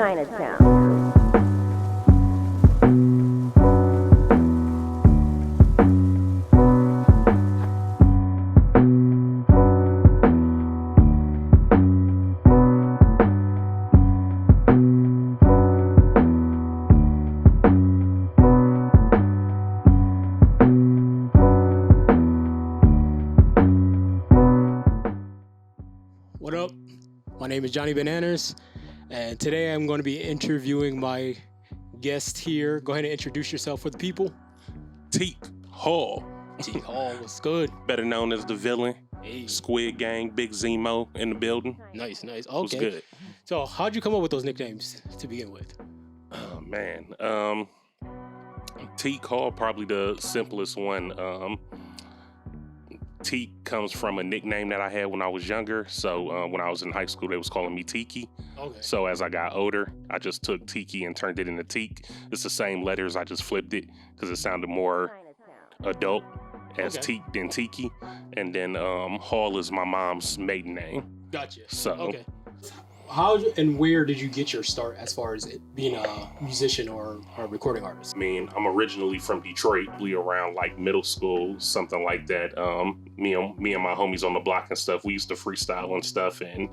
Chinatown. What up? My name is 19Eighty8, and today I'm going to be interviewing my guest here. Go ahead and introduce yourself for the people. Teek Hall. Teek Hall, what's good? Better known as the villain. Hey. Squid Gang, Big Zemo in the building. Nice. Okay. What's good? So how'd you come up with those nicknames to begin with? Oh, man. Teek Hall, probably the simplest one. Teek comes from a nickname that I had when I was younger. So when I was in high school, they was calling me Tiki. Okay. So as I got older, I just took Tiki and turned it into Teek. It's the same letters. I just flipped it because it sounded more adult as Teek than Tiki. And then Hall is my mom's maiden name. Gotcha. So okay. How and where did you get your start as far as being a musician or a recording artist? I mean, I'm originally from Detroit, around like middle school, something like that. Me and my homies on the block and stuff, we used to freestyle and stuff, and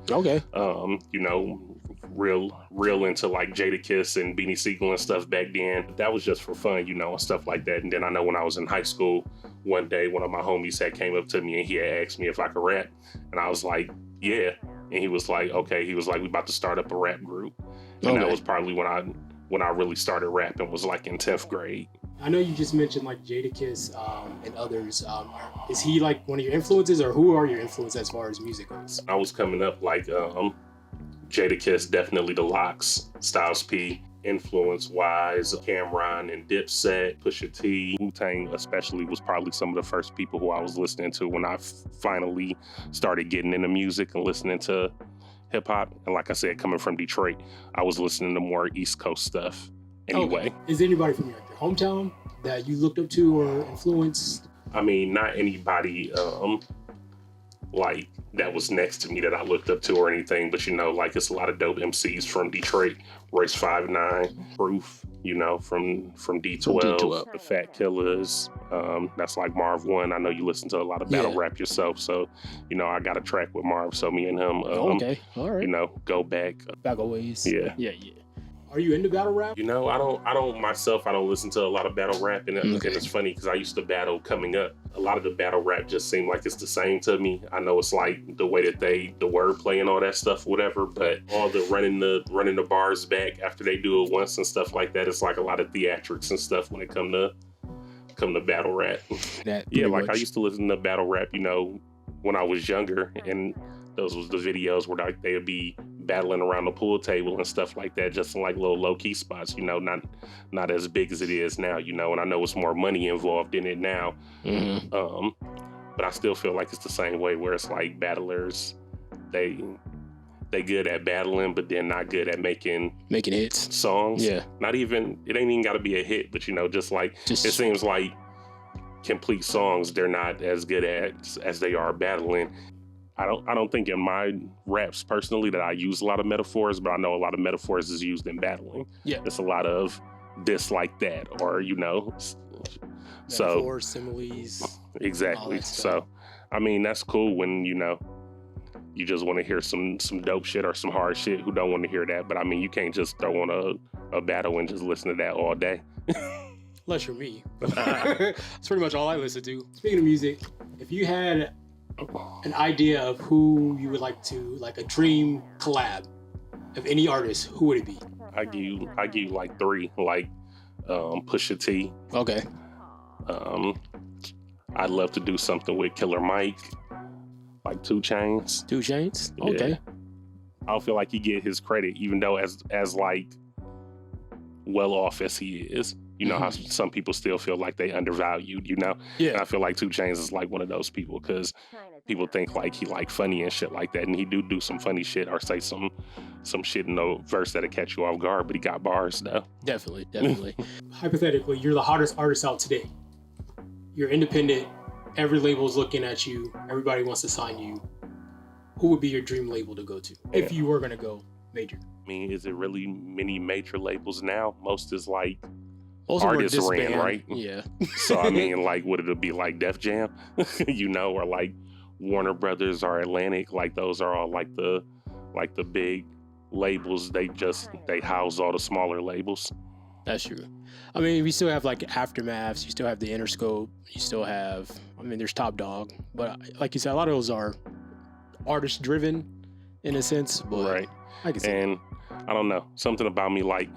you know, real into like Jadakiss and Beanie Siegel and stuff back then. That was just for fun, you know, and stuff like that. And then I know when I was in high school, one day one of my homies had came up to me and he had asked me if I could rap, and I was like, yeah. And he was like, okay. He was like, we about to start up a rap group. And that was probably when I really started rapping, was like in 10th grade. I know you just mentioned like Jadakiss and others. Is he like one of your influences, or who are your influences as far as music goes? I was coming up like Jadakiss, definitely the Locks, Styles P. Influence-wise, Cameron and Dipset, Pusha T, Wu-Tang especially was probably some of the first people who I was listening to when I finally started getting into music and listening to hip-hop. And like I said, coming from Detroit, I was listening to more East Coast stuff anyway. Okay. Is there anybody from your hometown that you looked up to or influenced? I mean, not anybody like that was next to me that I looked up to or anything, but you know, like it's a lot of dope MCs from Detroit, Royce 5'9", Proof, you know, from D12, the Fat Killers, that's like Marv 1. I know you listen to a lot of battle rap yourself, so you know I got a track with Marv, so me and him, all right, you know, go back a ways. Yeah. Are you into battle rap? You know, I don't listen to a lot of battle rap, and it's funny because I used to battle coming up. A lot of the battle rap just seemed like it's the same to me. I know it's like the way that the wordplay and all that stuff, whatever, but all the running the bars back after they do it once and stuff like that, it's like a lot of theatrics and stuff when it come to battle rap. Like I used to listen to battle rap, you know, when I was younger, and those was the videos where like they would be battling around the pool table and stuff like that, just in like little low-key spots, you know, not as big as it is now, you know, and I know it's more money involved in it now. But I still feel like it's the same way where it's like battlers, they good at battling, but they're not good at making hits, songs. It ain't even got to be a hit, but you know, just it seems like complete songs they're not as good at as they are battling. I don't think in my raps personally that I use a lot of metaphors, but I know a lot of metaphors is used in battling. Yeah. It's a lot of this, like that, or, you know. Metaphors, similes. Exactly. So, I mean, that's cool when, you know, you just want to hear some dope shit or some hard shit. Who don't want to hear that? But I mean, you can't just throw on a battle and just listen to that all day. Unless you're me. That's pretty much all I listen to. Speaking of music, if you had an idea of who you would like to, like a dream collab of any artist, who would it be? I give you like 3, like Pusha T. Okay. I'd love to do something with Killer Mike, like 2 Chainz. 2 Chainz? Okay. Yeah. I don't feel like he get his credit, even though as like well off as he is. You know how some people still feel like they undervalued, you know? Yeah. And I feel like 2 Chainz is like one of those people because people think like he like funny and shit like that, and he do some funny shit or say some shit in the verse that'll catch you off guard, but he got bars though. Definitely. Hypothetically, you're the hottest artist out today. You're independent. Every label's looking at you. Everybody wants to sign you. Who would be your dream label to go to if you were going to go major? I mean, is it really many major labels now? Most is like Also artists ran, right? Yeah. So I mean, like, would it be like Def Jam, or like Warner Brothers or Atlantic? Like those are all like the big labels. They house all the smaller labels. That's true. I mean, we still have like Aftermaths. You still have the Interscope. You still have, there's Top Dog. But like you said, a lot of those are artist driven in a sense. But right. I can see. And I don't know, something about me like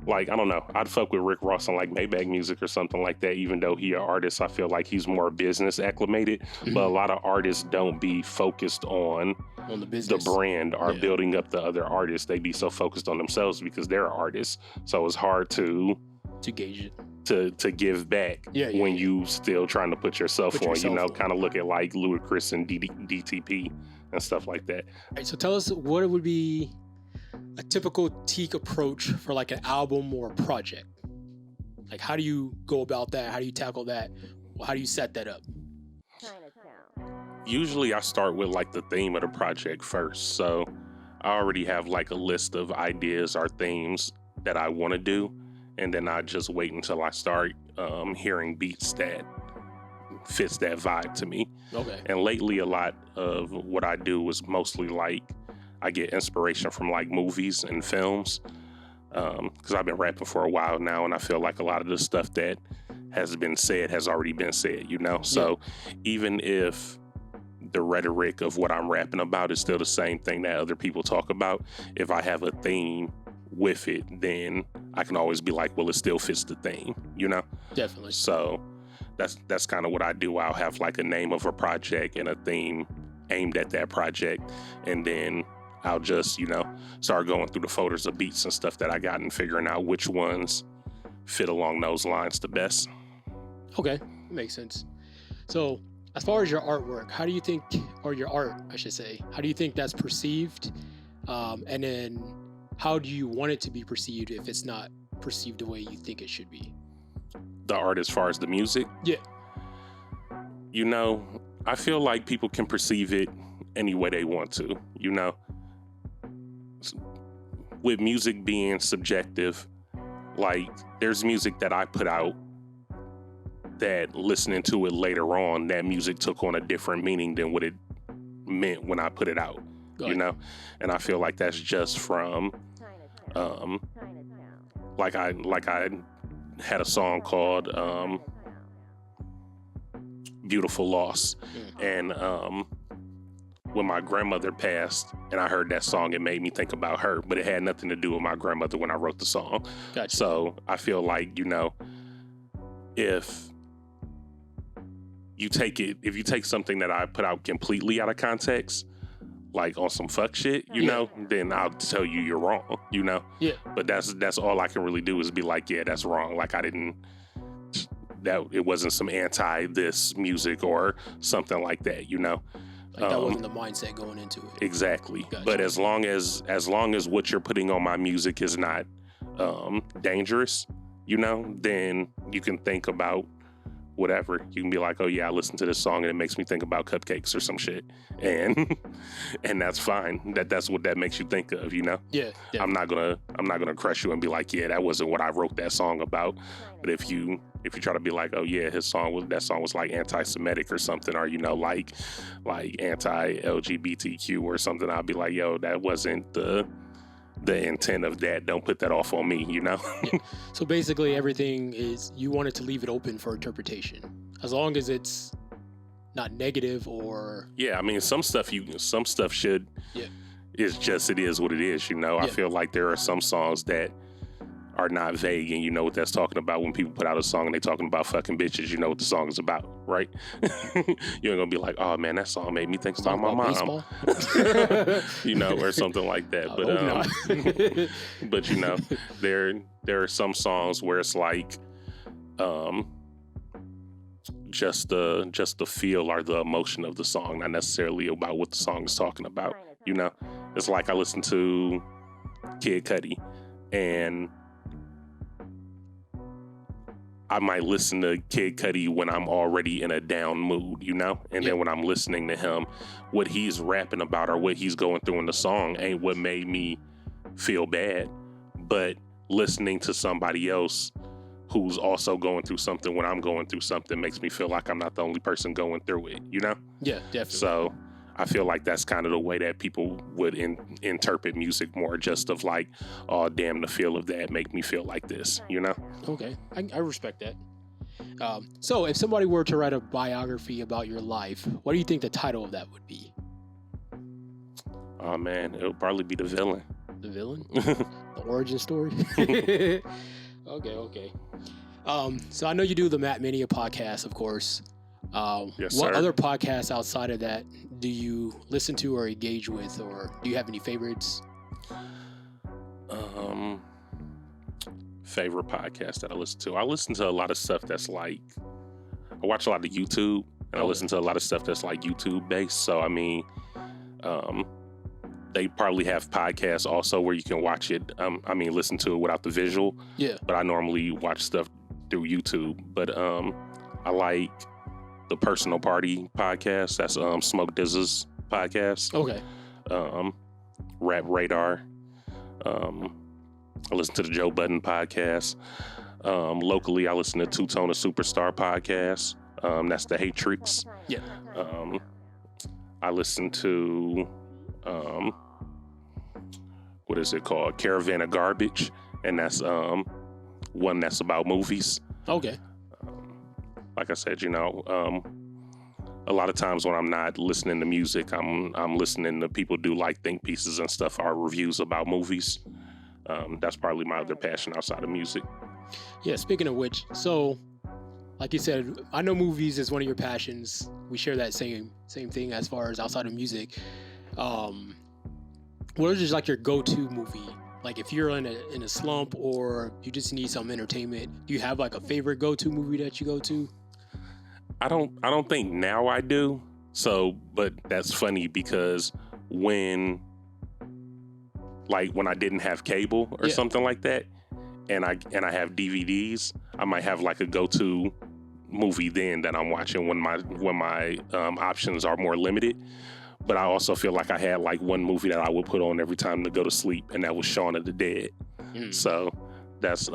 I don't know, I'd fuck with Rick Ross on like Maybach Music or something like that. Even though he an artist, I feel like he's more business acclimated. But a lot of artists don't be focused on the business, the brand, or building up the other artists. They be so focused on themselves because they're artists. So it's hard to gauge it, to give back when you still trying to put yourself on. Kind of look at like Ludacris and DTP and stuff like that. All right, so tell us what it would be a typical Teek approach for like an album or a project. Like, how do you go about that? How do you tackle that? How do you set that up? Usually I start with like the theme of the project first. So I already have like a list of ideas or themes that I want to do. And then I just wait until I start hearing beats that fits that vibe to me. Okay. And lately a lot of what I do is mostly like I get inspiration from like movies and films, because I've been rapping for a while now, and I feel like a lot of the stuff that has been said has already been said, So even if the rhetoric of what I'm rapping about is still the same thing that other people talk about, if I have a theme with it, then I can always be like, well, it still fits the theme, Definitely. So that's kind of what I do. I'll have like a name of a project and a theme aimed at that project, and then I'll just, start going through the folders of beats and stuff that I got and figuring out which ones fit along those lines the best. Okay, makes sense. So as far as your artwork, how do you think, or your art, I should say, how do you think that's perceived? And then how do you want it to be perceived if it's not perceived the way you think it should be? The art as far as the music? Yeah. I feel like people can perceive it any way they want to, With music being subjective, like there's music that I put out that listening to it later on, that music took on a different meaning than what it meant when I put it out, And I feel like that's just from, like I had a song called Beautiful Loss, and when my grandmother passed and I heard that song, it made me think about her, but it had nothing to do with my grandmother when I wrote the song. Gotcha. So I feel like, if you take something that I put out completely out of context, like on some fuck shit, then I'll tell you you're wrong, Yeah. But that's all I can really do is be like, yeah, that's wrong. Like that it wasn't some anti this music or something like that, Like that wasn't the mindset going into it. Exactly. Gotcha. But as long as what you're putting on my music is not dangerous, then you can think about whatever. You can be like, oh yeah, I listened to this song and it makes me think about cupcakes or some shit, and that's fine. That's what that makes you think of, Yeah. I'm not gonna crush you and be like, yeah, that wasn't what I wrote that song about. But if you try to be like, oh yeah, that song was like anti-Semitic or something, or like anti-LGBTQ or something, I'll be like, yo, that wasn't the intent of that. Don't put that off on me, Yeah. So basically everything is, you wanted to leave it open for interpretation, as long as it's not negative or... Yeah, I mean, some stuff should... Yeah. It's just, it is what it is, I feel like there are some songs that are not vague, and you know what that's talking about. When people put out a song and they talking about fucking bitches, you know what the song is about, right? You ain't gonna be like, oh man, that song made me think about my mom. Or something like that. But there are some songs where it's like just the feel or the emotion of the song, not necessarily about what the song is talking about. It's like I listen to Kid Cudi, and I might listen to Kid Cudi when I'm already in a down mood, and then when I'm listening to him, what he's rapping about or what he's going through in the song ain't what made me feel bad, but listening to somebody else who's also going through something when I'm going through something makes me feel like I'm not the only person going through it, you know? Yeah, definitely. So I feel like that's kind of the way that people would interpret music more, just of like, oh, damn, the feel of that make me feel like this, you know? Okay, I respect that. So if somebody were to write a biography about your life, what do you think the title of that would be? Oh, man, it would probably be The Villain. The Villain? The origin story? Okay. So I know you do the Matt Mania podcast, of course. Yes, what sir. other podcasts outside of that do you listen to or engage with, or do you have any favorites? Favorite podcast that I listen to? I listen to a lot of stuff that's like, I watch a lot of YouTube, and I listen to a lot of stuff that's like YouTube based. So I mean, they probably have podcasts also where you can watch it. Listen to it without the visual. Yeah. But I normally watch stuff through YouTube. But I like the Personal Party podcast. That's Smoke Dizz's podcast. Okay. Rap Radar. I listen to the Joe Budden podcast. Locally, I listen to Two Tone, a Superstar podcast. That's the Hatrix. Yeah. I listen to what is it called? Caravan of Garbage, and that's one that's about movies. Okay. Like I said, you know, a lot of times when I'm not listening to music, I'm listening to people do like think pieces and stuff, or reviews about movies. That's probably my other passion outside of music. Yeah, speaking of which, so like you said, I know movies is one of your passions. We share that same thing as far as outside of music. What is just like your go-to movie? Like if you're in a slump or you just need some entertainment, do you have like a favorite go-to movie that you go to? I don't think now I do. So, but that's funny because when I didn't have cable or something like that, and I have DVDs, I might have like a go-to movie then that I'm watching when my options are more limited. But I also feel like I had like one movie that I would put on every time to go to sleep, and that was Shaun of the Dead. So that's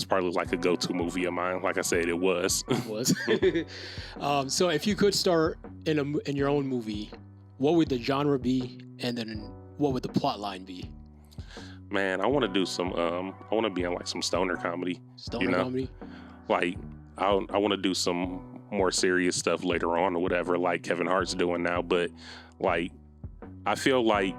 probably like a go-to movie of mine. Like I said, it was. So if you could start in your own movie, what would the genre be, and then what would the plot line be? Man, I want to do some. I want to be in like some stoner comedy. Comedy. Like I want to do some more serious stuff later on or whatever, like Kevin Hart's doing now. But like, I feel like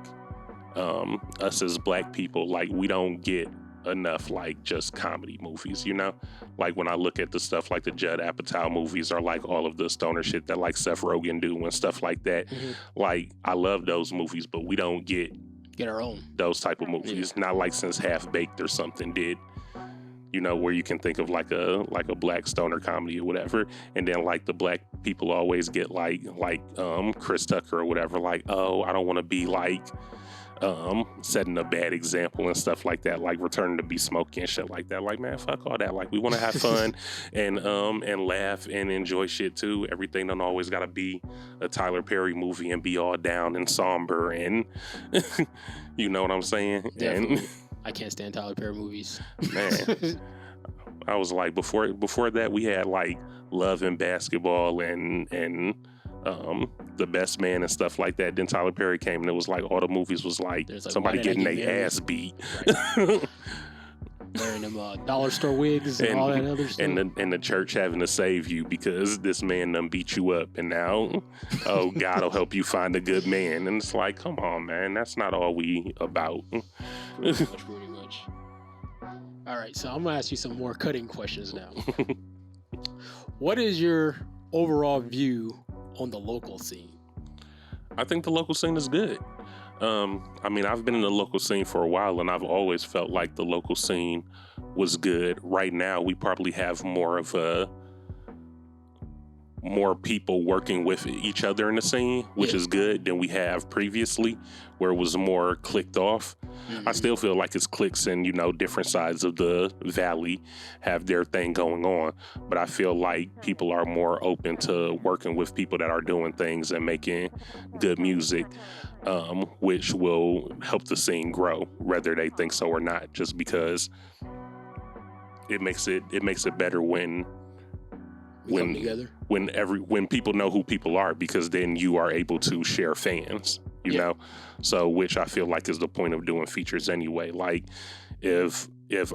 us as Black people, like we don't get enough like just comedy movies, you know? Like when I look at the stuff like the Judd Apatow movies, or like all of the stoner shit that like Seth Rogen do and stuff like that. Like I love those movies, but we don't get our own those type of movies. Not like since Half Baked or something did, you know, where you can think of like a Black stoner comedy or whatever, and then like the Black people always get like Chris Tucker or whatever, like, oh, I don't want to be like setting a bad example and stuff like that, like Returning to Be Smokey and shit like that. Like, man, fuck all that. Like, we want to have fun and laugh and enjoy shit too. Everything don't always gotta be a Tyler Perry movie and be all down and somber and you know what I'm saying? Definitely. And I can't stand Tyler Perry movies. Man, I was like, before that we had like Love and Basketball and The Best Man and stuff like that. Then Tyler Perry came and it was like all the movies was like somebody getting their ass beat. Right. Wearing them dollar store wigs and all that other stuff. And the church having to save you because this man done beat you up, and now, oh, God will help you find a good man. And it's like, come on, man, that's not all we about. Pretty much. All right, so I'm gonna ask you some more cutting questions now. What is your overall view on the local scene? I think the local scene is good. I mean, I've been in the local scene for a while, and I've always felt like the local scene was good. Right now, we probably have more people working with each other in the scene, which is good, than we have previously, where it was more clicked off. I still feel like it's cliques and, you know, different sides of the valley have their thing going on. But I feel like people are more open to working with people that are doing things and making good music, which will help the scene grow, whether they think so or not, just because it makes it better when people know who people are, because then you are able to share fans, you know? So, which I feel like is the point of doing features anyway. Like, if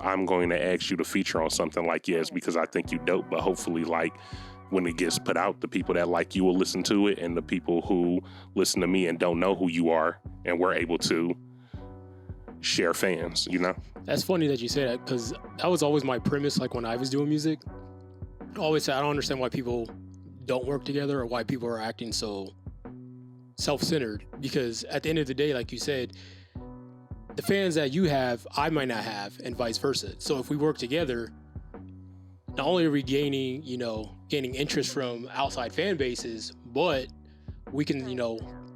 I'm going to ask you to feature on something, like, it's because I think you dope, but hopefully, like, when it gets put out, the people that like you will listen to it, and the people who listen to me and don't know who you are, and we're able to share fans, you know? That's funny that you say that, because that was always my premise, like, when I was doing music. I always say I don't understand why people don't work together, or why people are acting so self-centered, because at the end of the day, like you said, the fans that you have, I might not have, and vice versa. So if we work together, not only are we gaining interest from outside fan bases, but we can,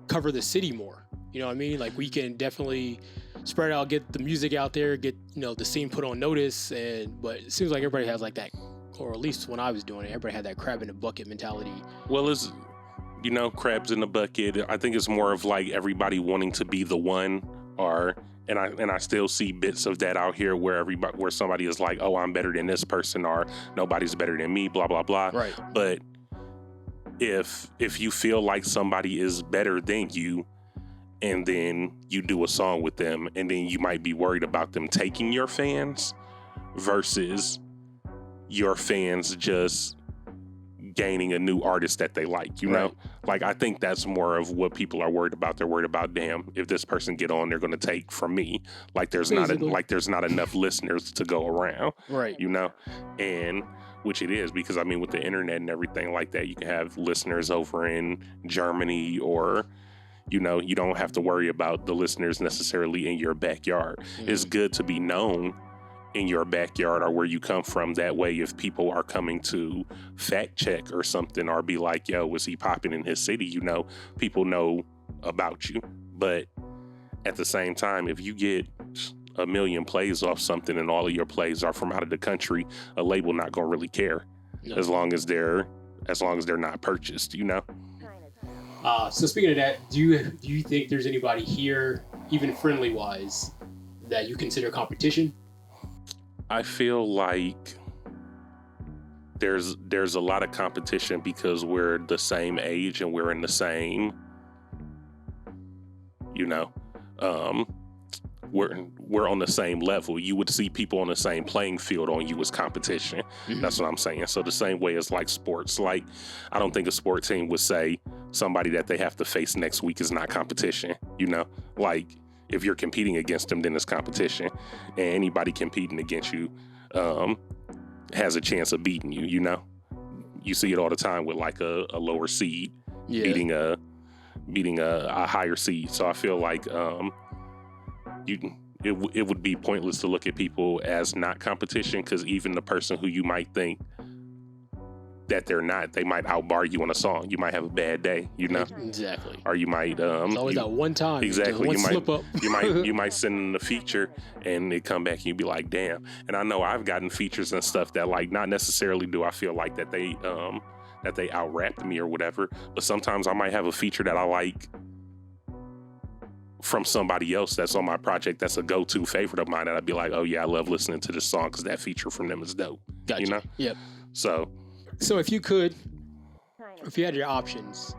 cover the city more. You know what I mean? Like, we can definitely spread out, get the music out there, get, the scene put on notice. But it seems like everybody has like that, or at least when I was doing it, everybody had that crab in the bucket mentality. Well, it's, crabs in the bucket. I think it's more of like everybody wanting to be the one, and I still see bits of that out here where somebody is like, oh, I'm better than this person, or nobody's better than me, blah, blah, blah. Right. But if you feel like somebody is better than you, and then you do a song with them, and then you might be worried about them taking your fans versus your fans just gaining a new artist that they like, you know? Like, I think that's more of what people are worried about. They're worried about, damn, if this person get on, they're going to take from me. Like, there's not enough listeners to go around, right? You know? And which it is, because I mean, with the internet and everything like that, you can have listeners over in Germany, or you don't have to worry about the listeners necessarily in your backyard. It's good to be known in your backyard or where you come from. That way, if people are coming to fact check or something, or be like, yo, was he popping in his city? People know about you. But at the same time, if you get 1 million plays off something and all of your plays are from out of the country, a label not gonna really care. No. as long as they're not purchased, So speaking of that, do you think there's anybody here, even friendly wise, that you consider competition? I feel like there's a lot of competition because we're the same age and we're in the same, we're on the same level. You would see people on the same playing field on you as competition. Mm-hmm. That's what I'm saying. So the same way as like sports, like I don't think a sport team would say somebody that they have to face next week is not competition, like if you're competing against them, then it's competition, and anybody competing against you has a chance of beating you. You see it all the time with like a lower seed beating a higher seed. So I feel like it would be pointless to look at people as not competition, because even the person who you might think that they're not, they might outbar you on a song. You might have a bad day, Exactly. Or you might it's always that one time. Exactly. One slip up. you might send in the feature and it come back and you be like, damn. And I know I've gotten features and stuff that like not necessarily do I feel like that they out-rapped me or whatever, but sometimes I might have a feature that I like from somebody else that's on my project that's a go-to favorite of mine, and I'd be like, oh yeah, I love listening to this song because that feature from them is dope. Gotcha. Yep. So if you had your options,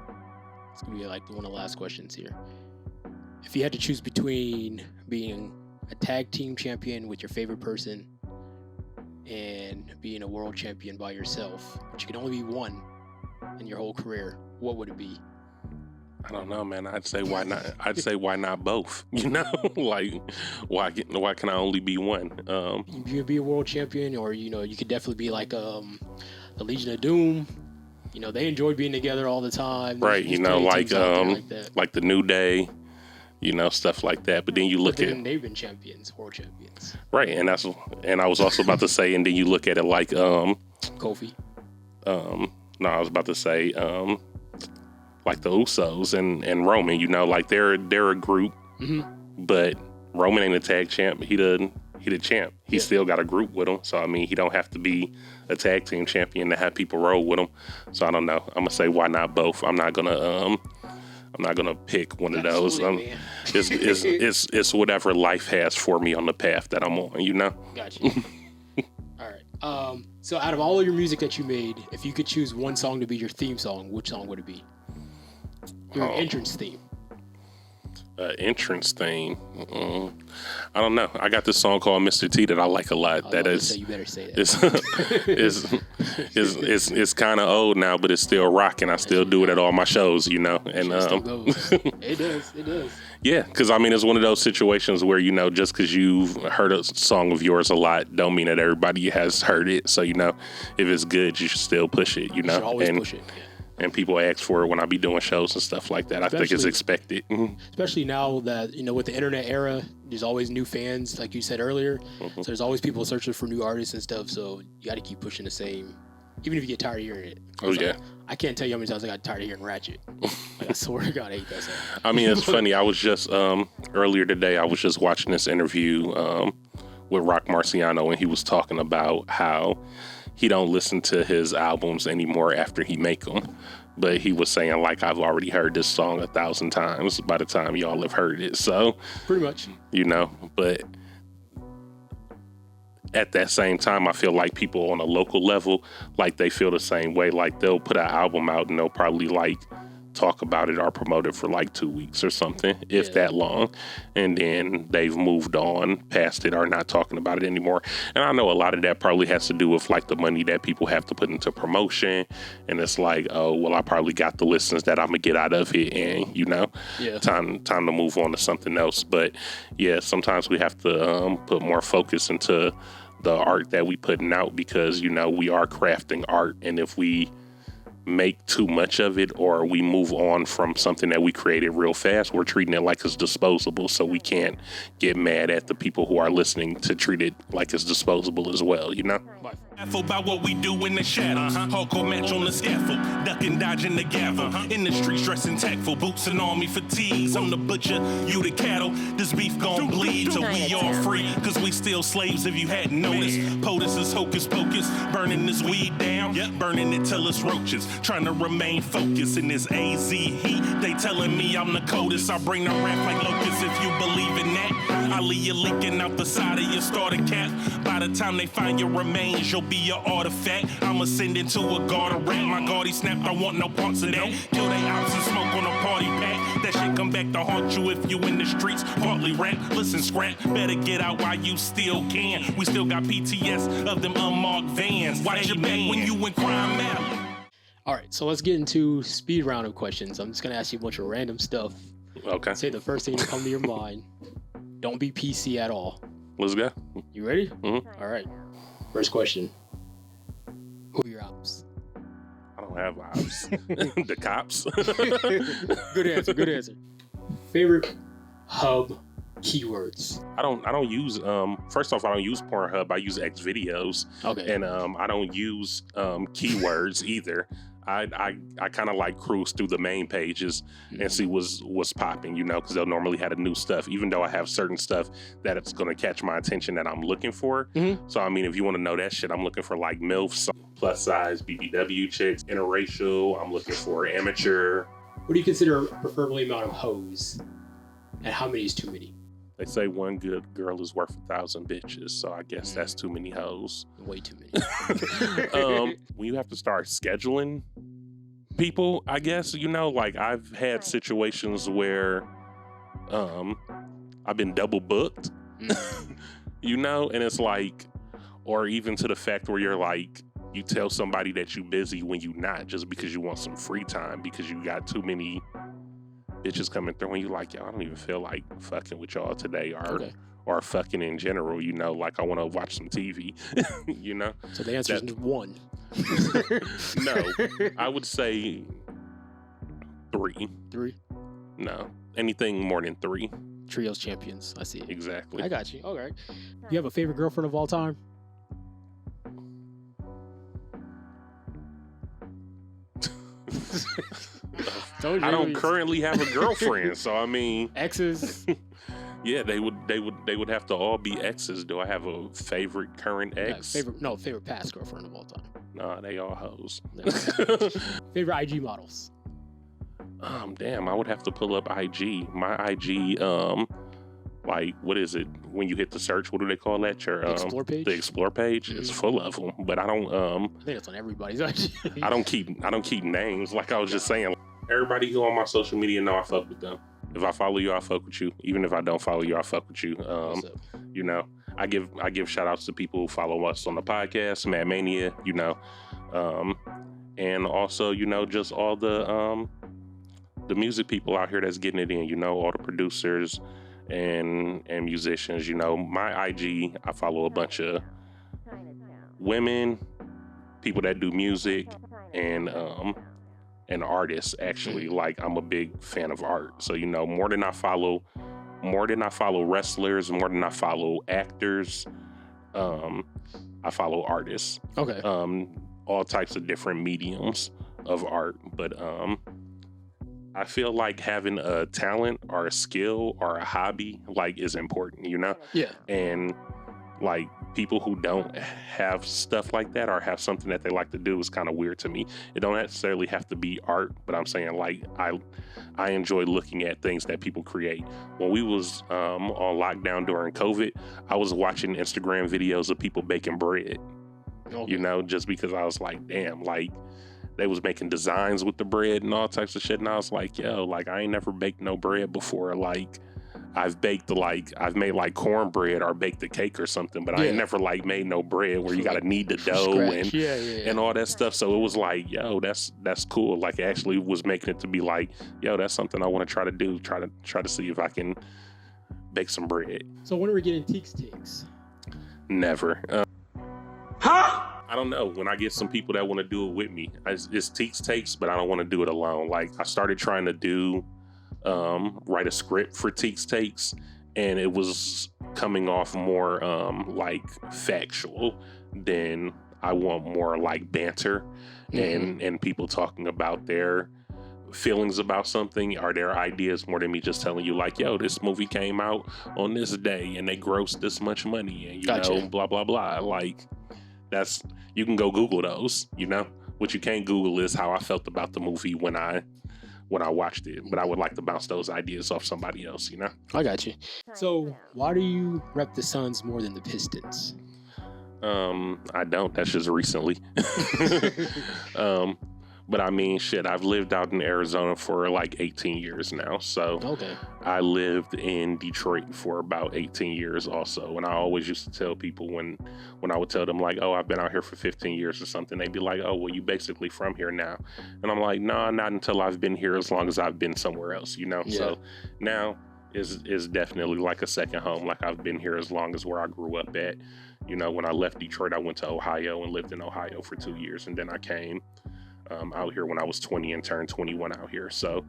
it's gonna be like one of the last questions here. If you had to choose between being a tag team champion with your favorite person and being a world champion by yourself, but you can only be one in your whole career, what would it be? I don't know, man. I'd say why not? I'd say why not both? Like why can I only be one? You could be a world champion, or you could definitely be like the Legion of Doom. They enjoy being together all the time. Right. Like the New Day. Stuff like that. But then you look at they've been champions, world champions. Right, and I was also about to say, and then you look at it like Kofi. No, I was about to say like the Usos and Roman, like they're a group, but Roman ain't a tag champ. He the champ. He still got a group with him. So I mean, he don't have to be a tag team champion to have people roll with him. So I don't know. I'm gonna say why not both. I'm not gonna pick one of those. It's whatever life has for me on the path that I'm on. You know. Gotcha. All right. So out of all of your music that you made, if you could choose one song to be your theme song, which song would it be? Your entrance theme. Entrance theme. I don't know. I got this song called Mr. T that I like a lot. You better say that. It's kind of old now, but it's still rocking. I still do it at all my shows, you know. And it does. Yeah, because I mean, it's one of those situations where, you know, just because you've heard a song of yours a lot, don't mean that everybody has heard it. So, you know, if it's good, you should still push it, you know. You should always push it. Yeah. And people ask for it when I be doing shows and stuff like that. I think it's expected. Especially now that, you know, with the internet era, there's always new fans, like you said earlier. So there's always people searching for new artists and stuff. So you got to keep pushing the same, even if you get tired of hearing it. I can't tell you how many times I got tired of hearing Ratchet. Like, I swear to God, I hate that song. I mean, it's funny. I was just, earlier today, I was just watching this interview with Rock Marciano, and he was talking about how he don't listen to his albums anymore after he make them. But he was saying, like, I've already heard this song 1,000 times by the time y'all have heard it. So pretty much, you know, but at that same time, I feel like people on a local level, like, they feel the same way. Like, they'll put an album out and they'll probably like talk about it or promote it for like 2 weeks or something, if that long, and then they've moved on past it or not talking about it anymore. And I know a lot of that probably has to do with like the money that people have to put into promotion, and it's like, oh well, I probably got the listens that I'm gonna get out of it, and you know, time to move on to something else. But yeah, sometimes we have to put more focus into the art that we putting out, because, you know, we are crafting art, and if we make too much of it or we move on from something that we created real fast, we're treating it like it's disposable. So we can't get mad at the people who are listening to treat it like it's disposable as well, you know? About what we do in the shadows. Hardcore match on the scaffold, ducking, dodging the gavel. In the streets, dressing tactful, boots and army fatigues. I'm the butcher, you the cattle. This beef gon' bleed till we all free, cause we still slaves if you hadn't noticed. POTUS is hocus pocus, burning this weed down, burning it till it's roaches. Trying to remain focused in this AZ heat. They telling me I'm the coldest. I bring the rap like locusts if you believe in that. I leave you leaking out the side of your starter cap. By the time they find your remains, you'll be your artifact. I'ma send into a guard of rat. My guardy snapped, I want no parts of that. Kill they ops and smoke on a party pack. That shit come back to haunt you if you in the streets. Partly rap, listen scrap. Better get out while you still can. We still got PTS of them unmarked vans. Watch your back when you in crime alley. All right, so let's get into speed round of questions. I'm just gonna ask you a bunch of random stuff. Okay. Say the first thing that come to your mind. Don't be PC at all. Let's go. You ready? Mm-hmm. All right. First question. Who are your ops? I don't have ops. The cops. Good answer. Favorite hub keywords? I don't use first off, I don't use Pornhub. I use X videos. Okay. And I don't use keywords either. I kind of like cruise through the main pages and see what's popping, you know, because they'll normally have the new stuff, even though I have certain stuff that it's going to catch my attention that I'm looking for. So, I mean, if you want to know that shit, I'm looking for like MILFs, plus size, BBW chicks, interracial. I'm looking for amateur. What do you consider preferably amount of hoes? And how many is too many? They say one good girl is worth 1,000 bitches, so I guess that's too many hoes. Way too many. When you have to start scheduling people, I guess, you know, like I've had situations where I've been double booked, you know, and it's like, or even to the fact where you're like, you tell somebody that you're busy when you're not, just because you want some free time because you got too many bitches coming through and you like, yo, I don't even feel like fucking with y'all today, or fucking in general, you know, like I want to watch some TV, you know? So the answer is one. No, I would say 3. 3? No, anything more than 3. Trios champions, I see it. Exactly. I got you. All right. You have a favorite girlfriend of all time? I don't currently have a girlfriend, so I mean, exes. Yeah, they would have to all be exes. Do I have a favorite current ex? Favorite past girlfriend of all time. Nah, they all hoes. Favorite IG models. Damn, I would have to pull up IG. My IG, like, what is it? When you hit the search, what do they call that? Your Explore page. The Explore page is full of them, but I don't. I think it's on everybody's IG. I don't keep names. Like I was just saying, everybody who on my social media know I fuck with them. If I follow you, I fuck with you. Even if I don't follow you, I fuck with you. You know, I give shout outs to people who follow us on the podcast, Mad Mania, you know, and also, you know, just all the music people out here that's getting it in, you know, all the producers and musicians, you know. My IG, I follow a bunch of women, people that do music, and artists actually. Like, I'm a big fan of art, so, you know, more than I follow wrestlers, more than I follow actors, I follow artists. Okay. All types of different mediums of art, but I feel like having a talent or a skill or a hobby, like, is important, you know? Yeah. And like, people who don't have stuff like that or have something that they like to do is kind of weird to me. It don't necessarily have to be art, but I'm saying, like, I enjoy looking at things that people create. When we was on lockdown during COVID, I was watching Instagram videos of people baking bread. Okay. You know, just because I was like, damn, like, they was making designs with the bread and all types of shit, and I was like, yo, like, I ain't never baked no bread before. Like, I've made like cornbread or baked a cake or something, but I ain't never like made no bread where you gotta knead the dough and all that stuff. So it was like, yo, that's cool. Like, it actually was making it to be like, yo, that's something I want to try to do. Try to see if I can bake some bread. So when are we getting Teek's takes? Never. I don't know. When I get some people that want to do it with me, it's Teek's takes, but I don't want to do it alone. Like, I started trying to do write a script for Teek's takes, and it was coming off more like factual than I want more like banter and people talking about their feelings about something or their ideas more than me just telling you like, yo, this movie came out on this day and they grossed this much money and you know, blah blah blah. Like, that's, you can go Google those, you know. What you can't Google is how I felt about the movie when I watched it, but I would like to bounce those ideas off somebody else, you know? I got you. So why do you rep the Suns more than the Pistons? I don't. That's just recently. But I mean, shit, I've lived out in Arizona for like 18 years now. So I lived in Detroit for about 18 years also. And I always used to tell people when I would tell them like, oh, I've been out here for 15 years or something, they'd be like, oh, well, you basically from here now. And I'm like, no, not until I've been here as long as I've been somewhere else, you know? Yeah. So now is definitely like a second home. Like, I've been here as long as where I grew up at. You know, when I left Detroit, I went to Ohio and lived in Ohio for 2 years. And then I came out here when I was 20 and turned 21 out here. So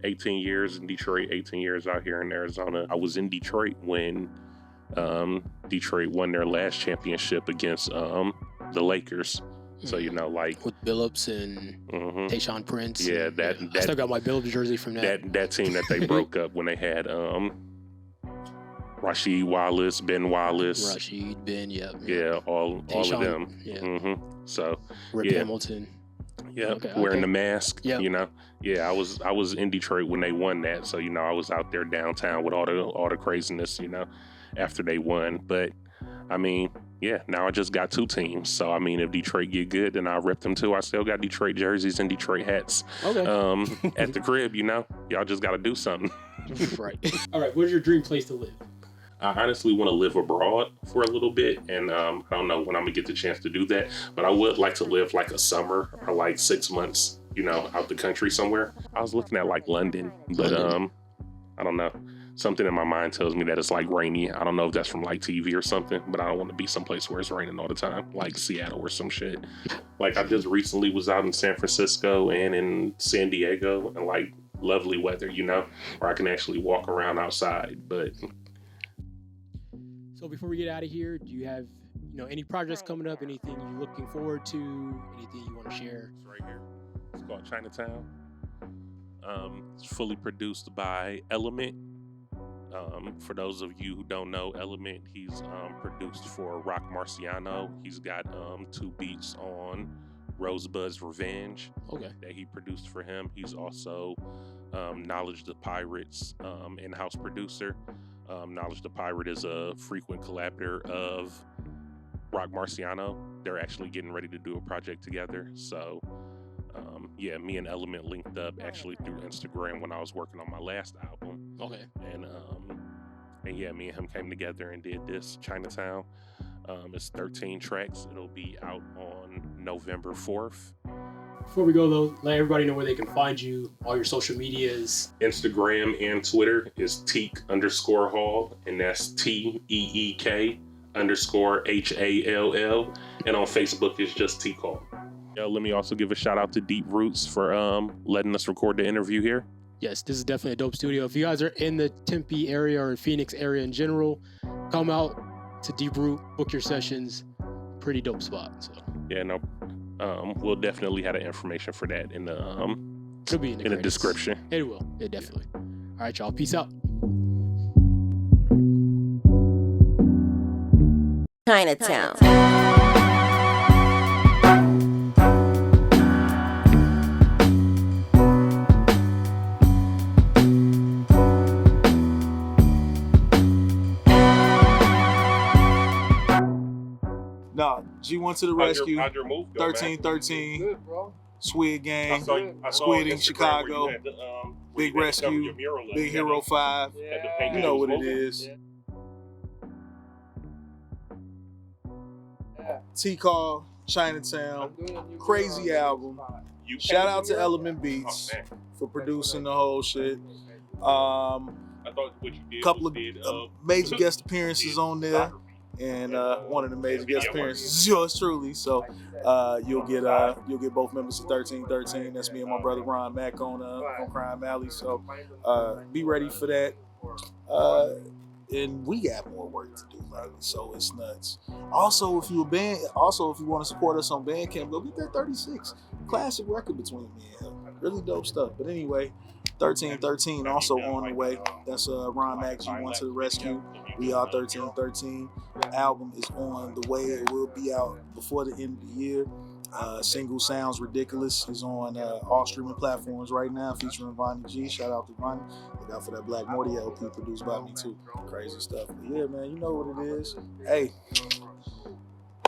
18 years in Detroit, 18 years out here in Arizona. I was in Detroit when Detroit won their last championship against the Lakers. So, you know, like with Billups and Tayshaun Prince. Yeah, that I still got my Billups jersey from that. That team that they broke up when they had Rasheed Wallace, Ben Wallace. Rasheed, Ben, all Tayshaun, of them. Yeah. So Rip Hamilton. Yeah, wearing the mask. You know. Yeah, I was in Detroit when they won that. So, you know, I was out there downtown with all the craziness, you know, after they won. But I mean, yeah, now I just got two teams. So I mean, if Detroit get good, then I'll rep them too. I still got Detroit jerseys and Detroit hats. At the crib, you know. Y'all just gotta do something. Right. All right, where's your dream place to live? I honestly want to live abroad for a little bit, and I don't know when I'm gonna get the chance to do that, but I would like to live like a summer or like 6 months, you know, out the country somewhere. I was looking at like London, but I don't know. Something in my mind tells me that it's like rainy. I don't know if that's from like TV or something, but I don't want to be someplace where it's raining all the time, like Seattle or some shit. Like, I just recently was out in San Francisco and in San Diego, and like lovely weather, you know, where I can actually walk around outside, but... So before we get out of here, do you have, you know, any projects coming up? Anything you're looking forward to? Anything you want to share? It's right here. It's called Chinatown. It's fully produced by Element. For those of you who don't know Element, he's produced for Rock Marciano. He's got 2 beats on Rosebud's Revenge that he produced for him. He's also Knowledge the Pirate's in-house producer. Knowledge the Pirate is a frequent collaborator of Rock Marciano. They're actually getting ready to do a project together. So yeah, me and Element linked up actually through Instagram when I was working on my last album. And yeah, me and him came together and did this Chinatown. It's 13 tracks. It'll be out on November 4th. Before we go though, let everybody know where they can find you, all your social medias. Instagram and Twitter is Teek_Hall, and that's TEEK_HALL. And on Facebook it's just Teek Hall. Let me also give a shout out to Deep Roots for letting us record the interview here. Yes, this is definitely a dope studio. If you guys are in the Tempe area or Phoenix area in general, come out to Deep Root, book your sessions. Pretty dope spot. So yeah, no, we'll definitely have the information for that in the it'll be in the description. It will. It definitely. All right, y'all. Peace out. Chinatown. Nah, G1 to the rescue. How'd your move go, 1313. Good, bro. Swig Gang. I saw on Squid in Instagram Chicago. where you had the, where Big you had to cover Rescue. your mural up. Big Hero 5. Had to paint You know what it those is. Yeah. T-Call, Chinatown. Crazy album. You Shout painted out to your- Element Beats Oh, man. for producing the whole shit. I thought what you did Couple was of did, major guest appearances on there. And one of the major guest appearances is yours truly. So you'll get both members of 1313. That's me and my brother Ron Mack on Crime Alley. So be ready for that. And we got more work to do, man. So it's nuts. Also, if you want to support us on Bandcamp, go get that 36 classic record between me and him. Really dope stuff. But anyway, 1313 also on the way. That's Ron Mack G1 to the rescue. We are 1313. Album is on the way. It will be out before the end of the year. Single Sounds Ridiculous is on all streaming platforms right now, featuring Vonnie G. Shout out to Vonnie. Look out for that Black Morty LP produced by me too. Crazy stuff. But yeah, man, you know what it is. Hey,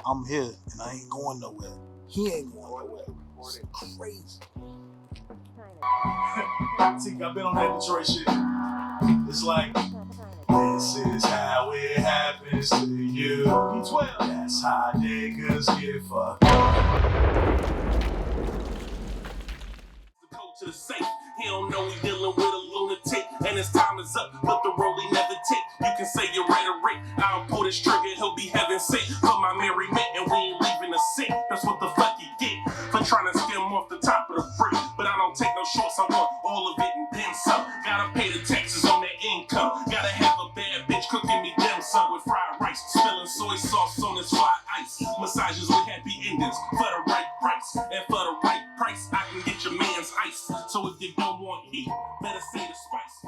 I'm here and I ain't going nowhere. He ain't going nowhere. It's crazy. Teek, I've been on that Detroit shit. It's like, this is how it happens to you. B12. That's how niggas get fucked. The code to the safe. He don't know he's dealing with a lunatic, and his time is up, but the rollie never tick. You can say your rhetoric, I'll pull this trigger, he'll be heaven sent for my merriment, and we ain't leaving the sick. That's what the fuck you get for trying to skim off the top of the brick. But I don't take no shorts, I want all of it and then some. Gotta pay the taxes on that income. Gotta have a bad bitch cooking me dim sum with fried rice, spilling soy sauce on this fly ice. Massages with happy endings for the right price, and for the right price, I can get your man's ice. So if you don't want heat, better say the spice.